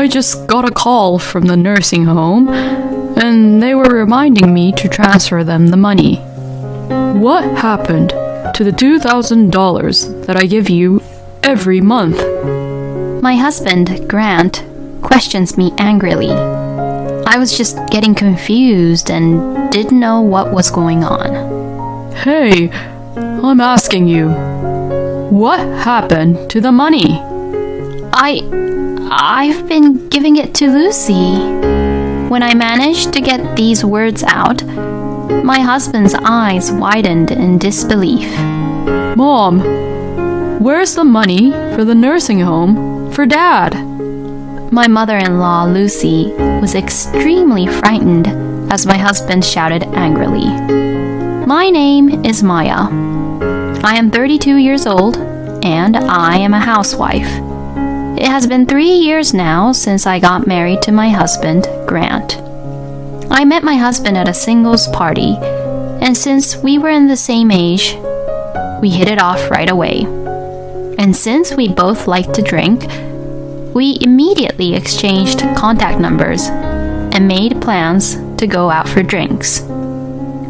I just got a call from the nursing home, and they were reminding me to transfer them the money. What happened to the $2,000 that I give you every month? My husband, Grant, questions me angrily. I was just getting confused and didn't know what was going on. Hey, I'm asking you, what happened to the money? I've been giving it to Lucy. When I managed to get these words out, my husband's eyes widened in disbelief. Mom, where's the money for the nursing home for Dad? My mother-in-law, Lucy, was extremely frightened as my husband shouted angrily. My name is Maya. I am 32 years old, and I am a housewife. It has been 3 years now since I got married to my husband, Grant. I met my husband at a singles party, and since we were in the same age, we hit it off right away. And since we both liked to drink, we immediately exchanged contact numbers and made plans to go out for drinks.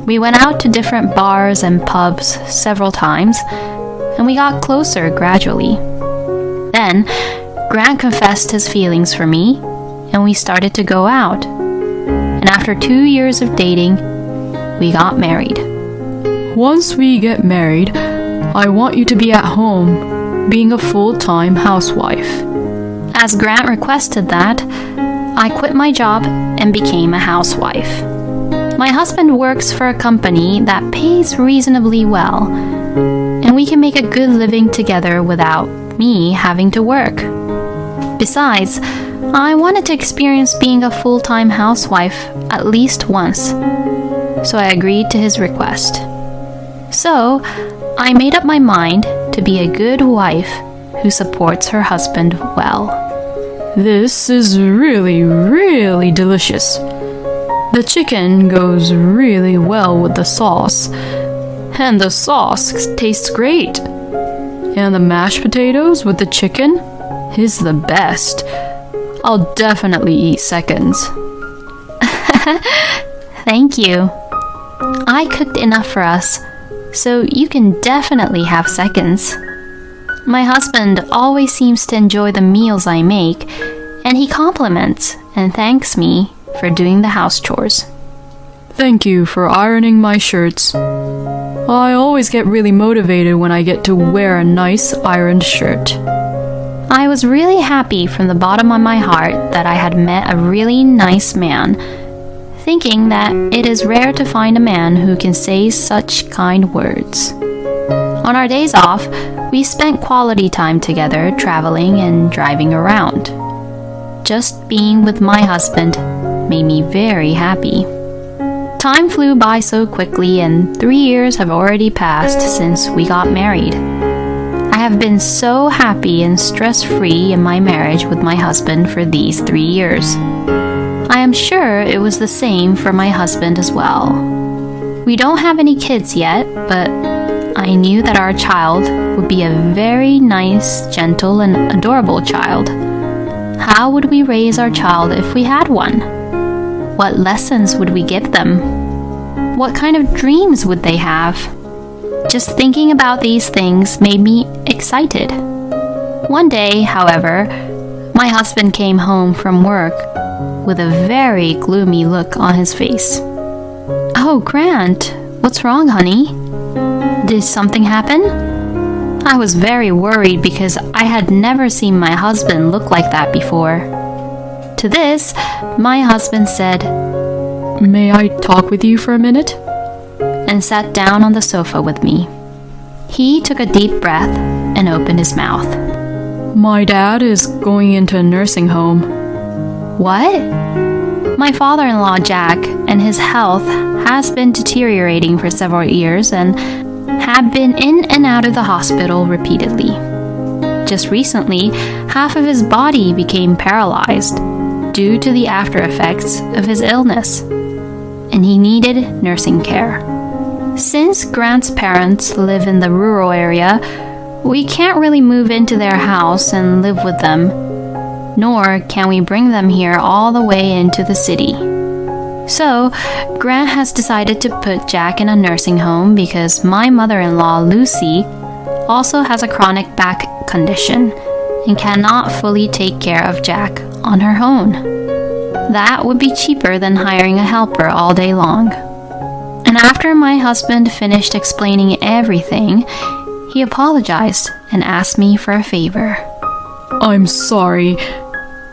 We went out to different bars and pubs several times, and we got closer gradually. Then, Grant confessed his feelings for me, and we started to go out. And after 2 years of dating, we got married. Once we get married, I want you to be at home, being a full-time housewife. As Grant requested that, I quit my job and became a housewife. My husband works for a company that pays reasonably well, and we can make a good living together without me having to work. Besides, I wanted to experience being a full-time housewife at least once, so I agreed to his request. So, I made up my mind to be a good wife who supports her husband well. This is really, really delicious. The chicken goes really well with the sauce, and the sauce tastes great. And the mashed potatoes with the chicken is the best. I'll definitely eat seconds. Thank you. I cooked enough for us, so you can definitely have seconds. My husband always seems to enjoy the meals I make, and he compliments and thanks me for doing the house chores. Thank you for ironing my shirts. I always get really motivated when I get to wear a nice ironed shirt. I was really happy from the bottom of my heart that I had met a really nice man, thinking that it is rare to find a man who can say such kind words. On our days off, we spent quality time together traveling and driving around. Just being with my husband made me very happy. Time flew by so quickly, and 3 years have already passed since we got married. I have been so happy and stress-free in my marriage with my husband for these 3 years. I am sure it was the same for my husband as well. We don't have any kids yet, but I knew that our child would be a very nice, gentle, and adorable child. How would we raise our child if we had one? What lessons would we give them? What kind of dreams would they have? Just thinking about these things made me excited. One day, however, my husband came home from work with a very gloomy look on his face. Oh, Grant, what's wrong, honey? Did something happen? I was very worried because I had never seen my husband look like that before. To this, my husband said, May I talk with you for a minute? And sat down on the sofa with me. He took a deep breath and opened his mouth. My dad is going into a nursing home. What? My father-in-law, Jack, and his health has been deteriorating for several years and had been in and out of the hospital repeatedly. Just recently, half of his body became paralyzed due to the after effects of his illness, and he needed nursing care. Since Grant's parents live in the rural area, we can't really move into their house and live with them. nor can we bring them here all the way into the city. So, Grant has decided to put Jack in a nursing home because my mother-in-law, Lucy, also has a chronic back condition and cannot fully take care of Jack on her own. That would be cheaper than hiring a helper all day long. And after my husband finished explaining everything, he apologized and asked me for a favor. I'm sorry,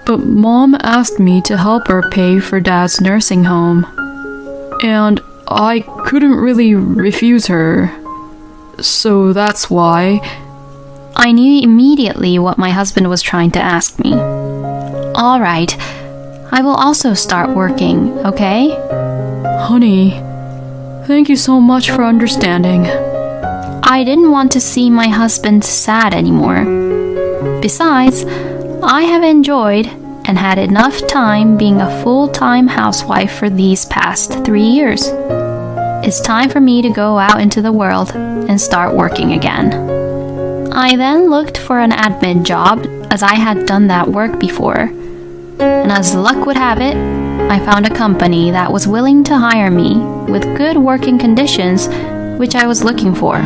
but Mom asked me to help her pay for Dad's nursing home. And I couldn't really refuse her. So that's why. I knew immediately what my husband was trying to ask me. All right, I will also start working, okay? Honey, thank you so much for understanding. I didn't want to see my husband sad anymore. Besides, I have enjoyed and had enough time being a full-time housewife for these past 3 years. It's time for me to go out into the world and start working again. I then looked for an admin job as I had done that work before. And as luck would have it, I found a company that was willing to hire me with good working conditions, which I was looking for.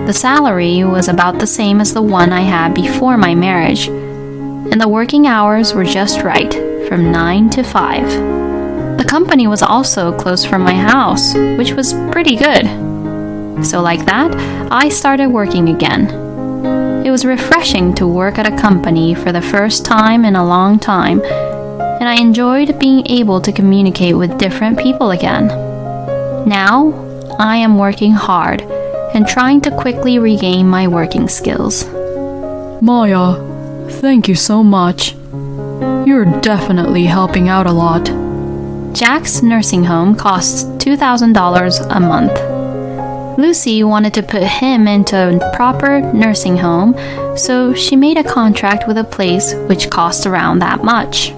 The salary was about the same as the one I had before my marriage, and the working hours were just right, from 9 to 5. The company was also close from my house, which was pretty good. So like that, I started working again. It was refreshing to work at a company for the first time in a long time, and I enjoyed being able to communicate with different people again. Now, I am working hard and trying to quickly regain my working skills. Maya, thank you so much. You're definitely helping out a lot. Jack's nursing home costs $2,000 a month. Lucy wanted to put him into a proper nursing home, so she made a contract with a place which cost around that much.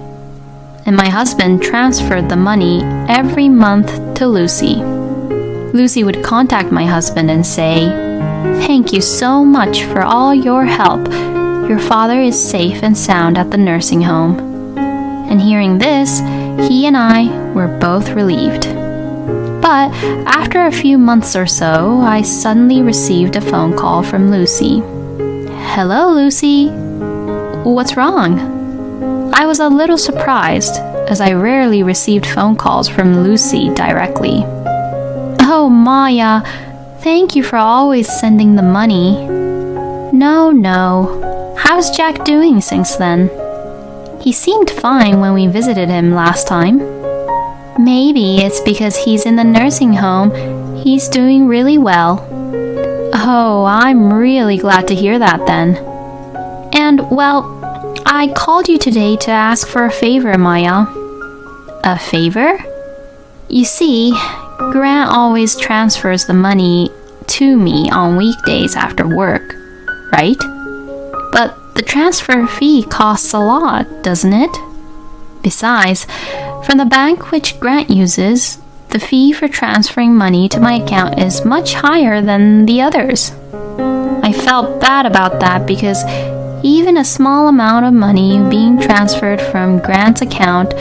And my husband transferred the money every month to Lucy. Lucy would contact my husband and say, "Thank you so much for all your help. Your father is safe and sound at the nursing home." And hearing this, he and I were both relieved. But after a few months or so, I suddenly received a phone call from Lucy. "Hello, Lucy. What's wrong?" I was a little surprised, as I rarely received phone calls from Lucy directly. "Oh, Maya, thank you for always sending the money." No. How's Jack doing since then?" "He seemed fine when we visited him last time." "Maybe it's because he's in the nursing home. He's doing really well." "Oh, I'm really glad to hear that then." "And, well, I called you today to ask for a favor, Maya." "A favor?" "You see, Grant always transfers the money to me on weekdays after work, right? But the transfer fee costs a lot, doesn't it? Besides, from the bank which Grant uses, the fee for transferring money to my account is much higher than the others." I felt bad about that because even a small amount of money being transferred from Grant's account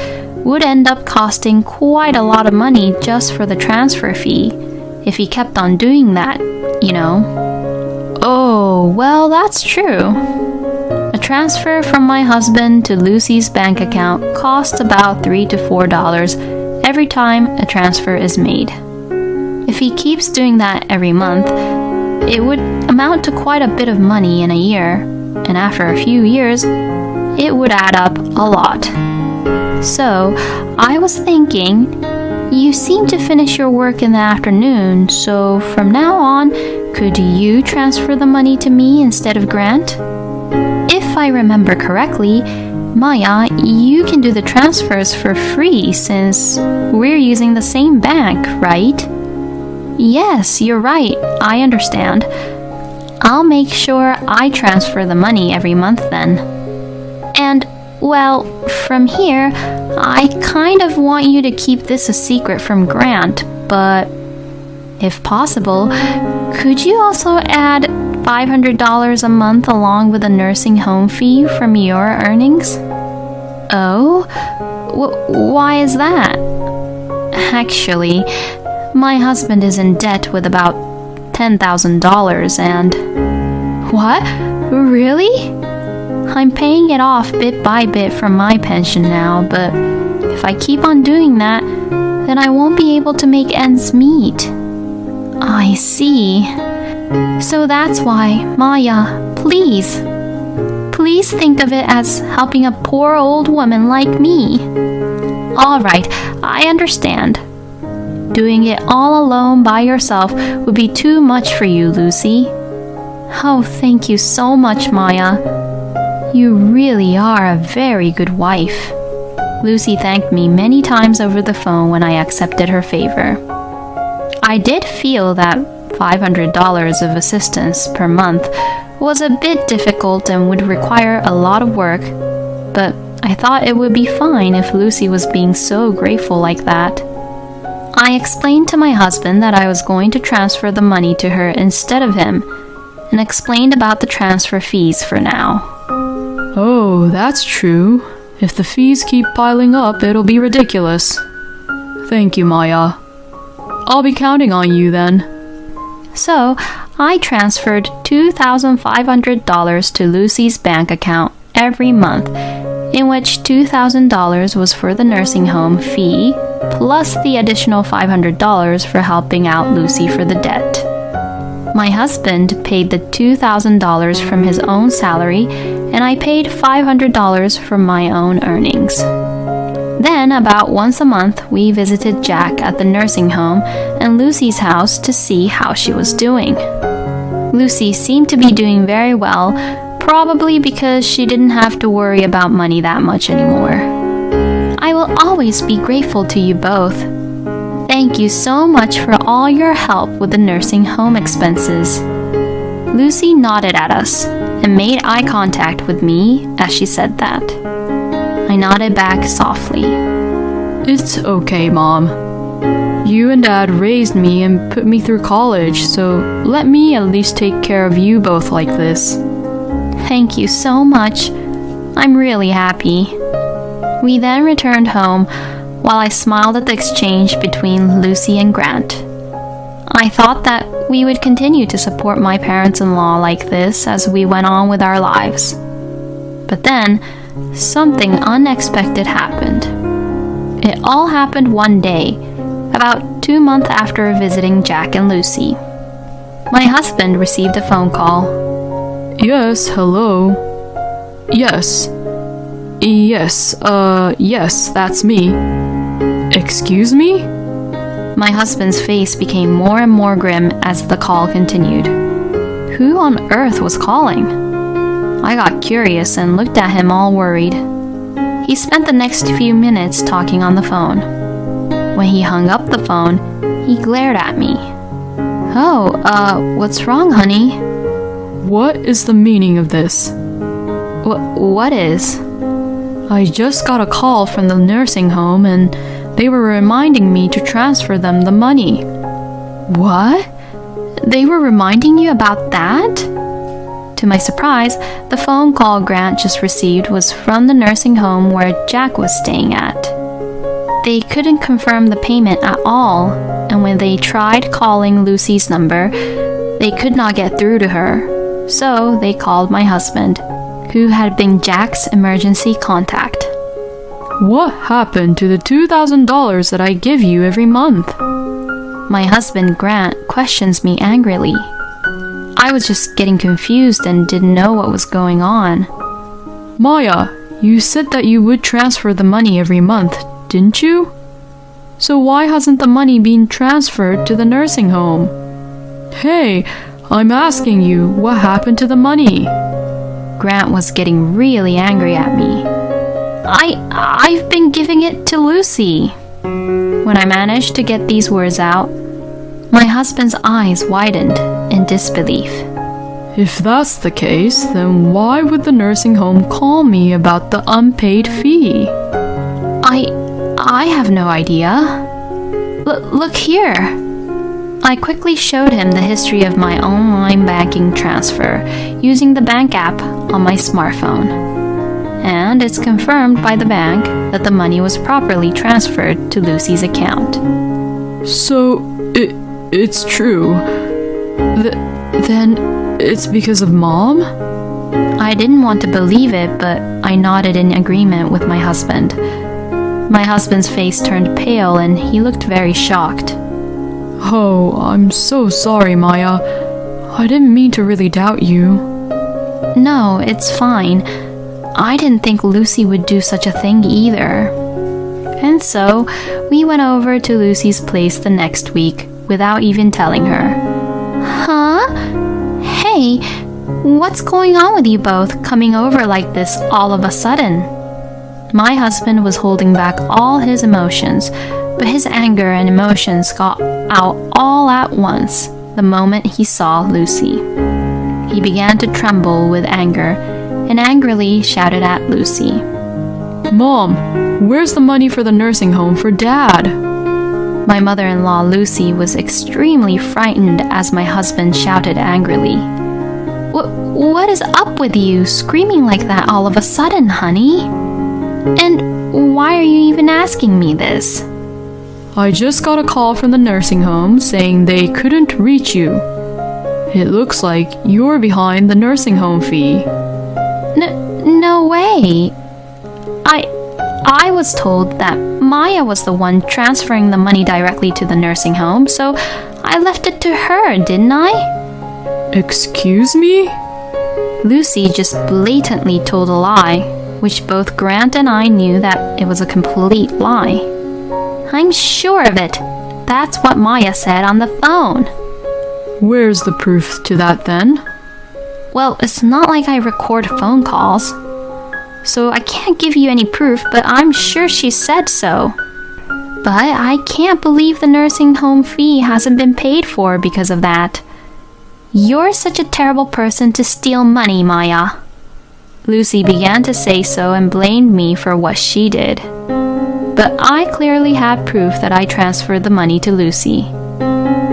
would end up costing quite a lot of money just for the transfer fee if he kept on doing that, you know. "Oh, well, that's true. A transfer from my husband to Lucy's bank account costs about $3 to $4 every time a transfer is made. If he keeps doing that every month, it would amount to quite a bit of money in a year, and after a few years, it would add up a lot. So, I was thinking, you seem to finish your work in the afternoon, so from now on, could you transfer the money to me instead of Grant? If I remember correctly, Maya, you can do the transfers for free since we're using the same bank, right?" "Yes, you're right. I understand. I'll make sure I transfer the money every month then. And, well, from here, I kind of want you to keep this a secret from Grant, but if possible, could you also add $500 a month along with a nursing home fee from your earnings?" Oh? Why is that? Actually, my husband is in debt with about $10,000 and... What? Really? I'm paying it off bit by bit from my pension now, but if I keep on doing that, then I won't be able to make ends meet. I see. So that's why, Maya, please think of it as helping a poor old woman like me. All right, I understand. Doing it all alone by yourself would be too much for you, Lucy. Oh, thank you so much, Maya. You really are a very good wife. Lucy thanked me many times over the phone when I accepted her favor. I did feel that $500 of assistance per month was a bit difficult and would require a lot of work, but I thought it would be fine if Lucy was being so grateful like that. I explained to my husband that I was going to transfer the money to her instead of him, and explained about the transfer fees for now. Oh, that's true. If the fees keep piling up, it'll be ridiculous. Thank you, Maya. I'll be counting on you then. So, I transferred $2,500 to Lucy's bank account every month, in which $2,000 was for the nursing home fee, plus the additional $500 for helping out Lucy for the debt. My husband paid the $2,000 from his own salary, and I paid $500 from my own earnings. Then, about once a month, we visited Jack at the nursing home and Lucy's house to see how she was doing. Lucy seemed to be doing very well, probably because she didn't have to worry about money that much anymore. I will always be grateful to you both. Thank you so much for all your help with the nursing home expenses. Lucy nodded at us and made eye contact with me as she said that. I nodded back softly. It's okay, Mom. You and Dad raised me and put me through college, so let me at least take care of you both like this. Thank you so much. I'm really happy. We then returned home while I smiled at the exchange between Lucy and Grant. I thought that we would continue to support my parents-in-law like this as we went on with our lives. But then, something unexpected happened. It all happened one day, about 2 months after visiting Jack and Lucy. My husband received a phone call. Yes, hello. Yes, that's me. Excuse me? My husband's face became more and more grim as the call continued. Who on earth was calling? I got curious and looked at him all worried. He spent the next few minutes talking on the phone. When he hung up the phone, he glared at me. What's wrong, honey? What is the meaning of this? What is? I just got a call from the nursing home and they were reminding me to transfer them the money. What? They were reminding you about that? To my surprise, the phone call Grant just received was from the nursing home where Jack was staying at. They couldn't confirm the payment at all, and when they tried calling Lucy's number, they could not get through to her. So they called my husband, who had been Jack's emergency contact. What happened to the $2,000 that I give you every month? My husband, Grant, questions me angrily. I was just getting confused and didn't know what was going on. Maya, you said that you would transfer the money every month, didn't you? So why hasn't the money been transferred to the nursing home? Hey, I'm asking you, what happened to the money? Grant was getting really angry at me. I've been giving it to Lucy. When I managed to get these words out, my husband's eyes widened in disbelief. If that's the case, then why would the nursing home call me about the unpaid fee? I have no idea. Look here. I quickly showed him the history of my online banking transfer using the bank app on my smartphone. and it's confirmed by the bank that the money was properly transferred to Lucy's account. So, it's true. Then it's because of Mom? I didn't want to believe it, but I nodded in agreement with my husband. My husband's face turned pale and he looked very shocked. Oh, I'm so sorry, Maya. I didn't mean to really doubt you. No, it's fine. I didn't think Lucy would do such a thing either. And so, we went over to Lucy's place the next week without even telling her. Huh? Hey, what's going on with you both coming over like this all of a sudden? My husband was holding back all his emotions, but his anger and emotions got out all at once the moment he saw Lucy. He began to tremble with anger and angrily shouted at Lucy. Mom, where's the money for the nursing home for Dad? My mother-in-law Lucy was extremely frightened as my husband shouted angrily. What is up with you screaming like that all of a sudden, honey? And why are you even asking me this? I just got a call from the nursing home saying they couldn't reach you. It looks like you're behind the nursing home fee. No way. I was told that Maya was the one transferring the money directly to the nursing home, so I left it to her, didn't I? Excuse me? Lucy just blatantly told a lie, which both Grant and I knew that it was a complete lie. I'm sure of it. That's what Maya said on the phone. Where's the proof to that then? Well, it's not like I record phone calls, so I can't give you any proof, but I'm sure she said so. But I can't believe the nursing home fee hasn't been paid for because of that. You're such a terrible person to steal money, Maya. Lucy began to say so and blamed me for what she did. But I clearly had proof that I transferred the money to Lucy.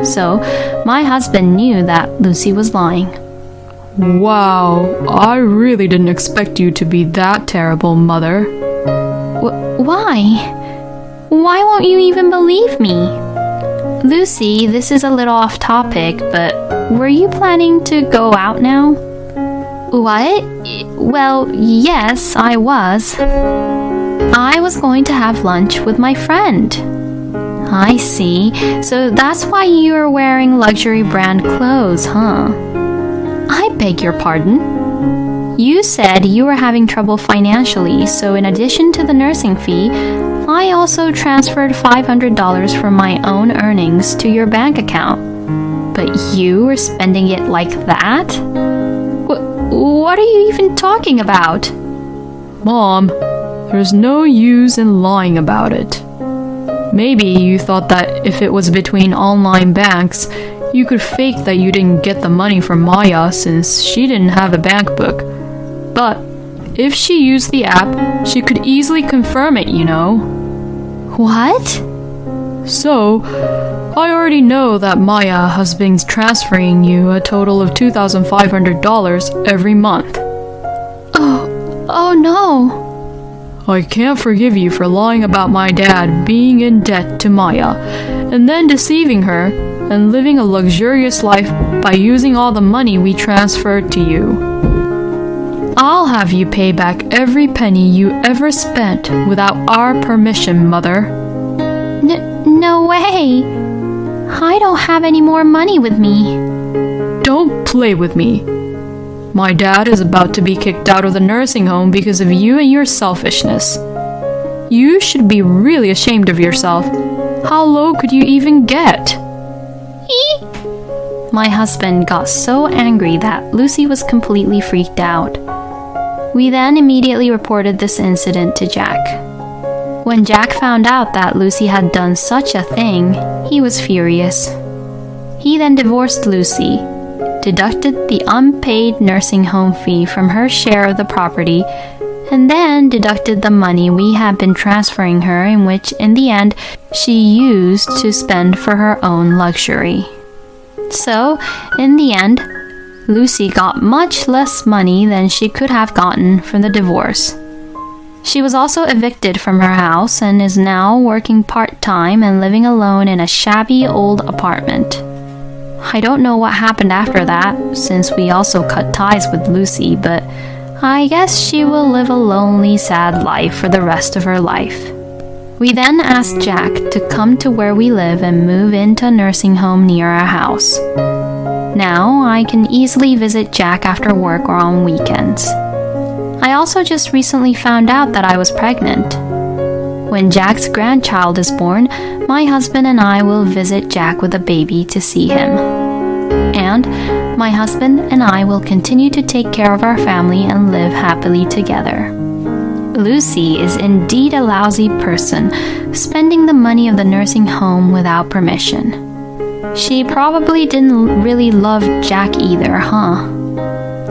So, my husband knew that Lucy was lying. Wow, I really didn't expect you to be that terrible, Mother. Why? Why won't you even believe me? Lucy, this is a little off topic, but were you planning to go out now? What? Well, yes, I was. I was going to have lunch with my friend. I see. So that's why you're wearing luxury brand clothes, huh? I beg your pardon? You said you were having trouble financially, so in addition to the nursing fee, I also transferred $500 from my own earnings to your bank account. But you were spending it like that? What are you even talking about? Mom, there's no use in lying about it. Maybe you thought that if it was between online banks, you could fake that you didn't get the money from Maya since she didn't have a bank book. But if she used the app, she could easily confirm it, you know. What? So, I already know that Maya has been transferring you a total of $2,500 every month. Oh no. I can't forgive you for lying about my dad being in debt to Maya, and then deceiving her and living a luxurious life by using all the money we transferred to you. I'll have you pay back every penny you ever spent without our permission, Mother. No way. I don't have any more money with me. Don't play with me. My dad is about to be kicked out of the nursing home because of you and your selfishness. You should be really ashamed of yourself. How low could you even get? My husband got so angry that Lucy was completely freaked out. We then immediately reported this incident to Jack. When Jack found out that Lucy had done such a thing, he was furious. He then divorced Lucy, deducted the unpaid nursing home fee from her share of the property, and then deducted the money we had been transferring her, in which, in the end, she used to spend for her own luxury. So, in the end, Lucy got much less money than she could have gotten from the divorce. She was also evicted from her house and is now working part-time and living alone in a shabby old apartment. I don't know what happened after that, since we also cut ties with Lucy, but I guess she will live a lonely, sad life for the rest of her life. We then asked Jack to come to where we live and move into a nursing home near our house. Now I can easily visit Jack after work or on weekends. I also just recently found out that I was pregnant. When Jack's grandchild is born, my husband and I will visit Jack with a baby to see him. And my husband and I will continue to take care of our family and live happily together. Lucy is indeed a lousy person, spending the money of the nursing home without permission. She probably didn't really love Jack either, huh?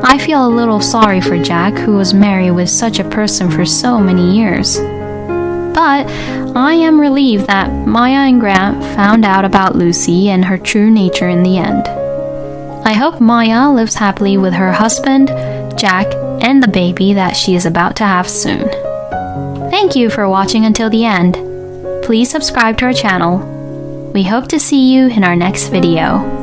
I feel a little sorry for Jack, who was married with such a person for so many years. But I am relieved that Maya and Grant found out about Lucy and her true nature in the end. I hope Maya lives happily with her husband, Jack, and the baby that she is about to have soon. Thank you for watching until the end. Please subscribe to our channel. We hope to see you in our next video.